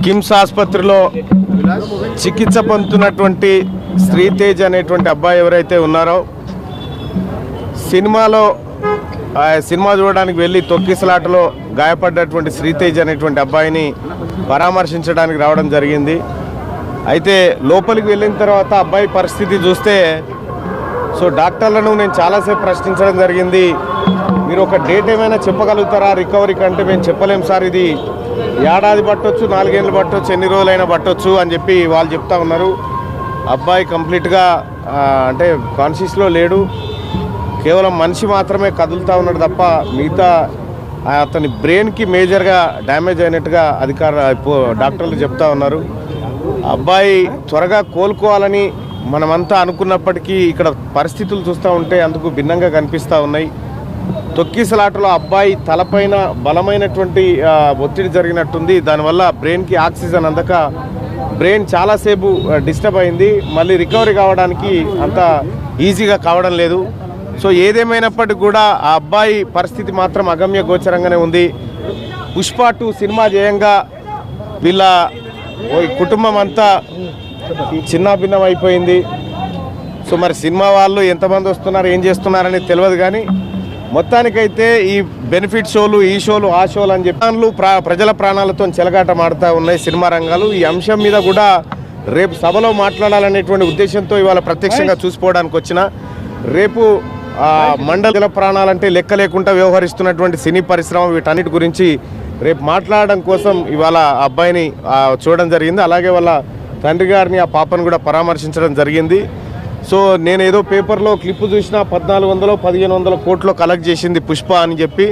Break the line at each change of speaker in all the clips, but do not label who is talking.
కిమ్స్ ఆసుపత్రిలో చికిత్స పొందుతున్నటువంటి శ్రీతేజ్ అనేటువంటి అబ్బాయి ఎవరైతే ఉన్నారో సినిమా చూడడానికి వెళ్ళి తొక్కిసలాటలో గాయపడ్డటువంటి శ్రీతేజ్ అనేటువంటి అబ్బాయిని పరామర్శించడానికి రావడం జరిగింది. అయితే లోపలికి వెళ్ళిన తర్వాత అబ్బాయి పరిస్థితి చూస్తే డాక్టర్లను నేను చాలాసేపు ప్రశ్నించడం జరిగింది. మీరు ఒక డేట్ ఏమైనా చెప్పగలుగుతారా రికవరీకి అంటే మేము చెప్పలేము సార్, ఇది ఏడాది పట్టొచ్చు, 4 ఏళ్ళు పట్టొచ్చు, ఎన్ని రోజులైనా పట్టొచ్చు అని చెప్పి వాళ్ళు చెప్తా ఉన్నారు. అబ్బాయి కంప్లీట్గా అంటే కాన్షియస్లో లేడు, కేవలం మనిషి మాత్రమే కదులుతూ ఉన్నాడు తప్ప మిగతా అతని బ్రెయిన్కి మేజర్గా డ్యామేజ్ అయినట్టుగా డాక్టర్లు చెప్తా ఉన్నారు. అబ్బాయి త్వరగా కోలుకోవాలని మనమంతా అనుకున్నప్పటికీ ఇక్కడ పరిస్థితులు చూస్తూ ఉంటే అందుకు భిన్నంగా కనిపిస్తూ ఉన్నాయి. తొక్కిసలాటలో అబ్బాయి తలపైన బలమైనటువంటి ఒత్తిడి జరిగినట్టుంది. దానివల్ల బ్రెయిన్కి ఆక్సిజన్ అందక బ్రెయిన్ చాలాసేపు డిస్టర్బ్ అయింది. మళ్ళీ రికవరీ కావడానికి అంత ఈజీగా కావడం లేదు. ఏదేమైనప్పటికీ కూడా ఆ అబ్బాయి పరిస్థితి మాత్రం అగమ్య గోచరంగానే ఉంది. పుష్ప 2 సినిమా చేయంగా వీళ్ళ కుటుంబం అంతా చిన్నాభిన్నం అయిపోయింది. మరి సినిమా వాళ్ళు ఎంతమంది వస్తున్నారు, ఏం చేస్తున్నారని తెలియదు. కానీ మొత్తానికైతే ఈ బెనిఫిట్ షోలు, ఈ షోలు, ఆ షోలు అని చెప్పి ప్రజల ప్రాణాలతో చెలగాట మాడుతూ ఉన్నాయి సినిమా రంగాలు. ఈ అంశం మీద కూడా రేపు సభలో మాట్లాడాలనేటువంటి ఉద్దేశంతో ఇవాళ ప్రత్యక్షంగా చూసిపోవడానికి వచ్చిన రేపు మండల ప్రాణాలంటే లెక్క లేకుండా వ్యవహరిస్తున్నటువంటి సినీ పరిశ్రమ వీటన్నిటి గురించి రేపు మాట్లాడడం కోసం ఇవాళ అబ్బాయిని చూడడం జరిగింది. అలాగే వాళ్ళ తండ్రి గారిని, ఆ పాపను కూడా పరామర్శించడం జరిగింది. నేను ఏదో పేపర్లో క్లిప్ చూసిన 1400-1500 కోట్లు కలెక్ట్ చేసింది పుష్ప అని చెప్పి,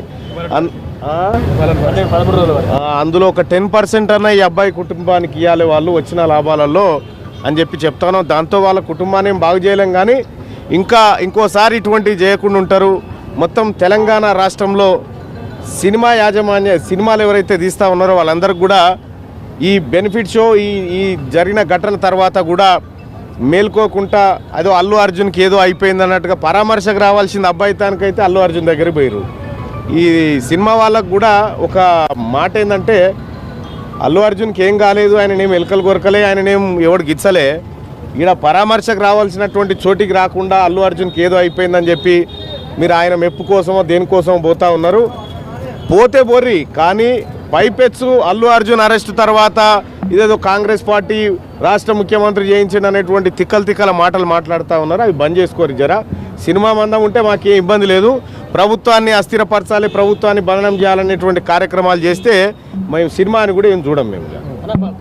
అందులో ఒక 10% అన్న ఈ అబ్బాయి కుటుంబానికి ఇవ్వాలి వాళ్ళు వచ్చిన లాభాలలో అని చెప్పి చెప్తాను. దాంతో వాళ్ళ కుటుంబాన్ని బాగు చేయలేం, కానీ ఇంకోసారి ఇటువంటివి చేయకుండా ఉంటారు. మొత్తం తెలంగాణ రాష్ట్రంలో సినిమాలు ఎవరైతే తీస్తూ ఉన్నారో వాళ్ళందరికీ కూడా ఈ బెనిఫిట్ షో ఈ జరిగిన ఘటన తర్వాత కూడా మేల్కోకుండా అదో అల్లు అర్జున్కి ఏదో అయిపోయింది అన్నట్టుగా పరామర్శకు రావాల్సింది అబ్బాయి తానికైతే అల్లు అర్జున్ దగ్గరికి పోయారు. ఈ సినిమా వాళ్ళకు కూడా ఒక మాట ఏంటంటే, అల్లు అర్జున్కి ఏం కాలేదు, ఆయననేం ఎలకలు కొరకలే, ఆయననేం ఎవడు గిచ్చలే, ఈడ పరామర్శకు రావాల్సినటువంటి చోటికి రాకుండా అల్లు అర్జున్కి ఏదో అయిపోయిందని చెప్పి మీరు ఆయన మెప్పు కోసమో దేనికోసమో పోతా ఉన్నారు. పోతే బోర్రి, కానీ పైపెచ్చు అల్లు అర్జున్ అరెస్ట్ తర్వాత ఇదేదో కాంగ్రెస్ పార్టీ రాష్ట్ర ముఖ్యమంత్రి చేయించింది అనేటువంటి తిక్కల మాటలు మాట్లాడుతూ ఉన్నారు. అవి బంద్ చేసుకోరు జరా. సినిమా మందం ఉంటే మాకేం ఇబ్బంది లేదు, ప్రభుత్వాన్ని అస్థిరపరచాలి, ప్రభుత్వాన్ని బలనం చేయాలనేటువంటి కార్యక్రమాలు చేస్తే మేము సినిమాని కూడా ఏం చూడం మేము.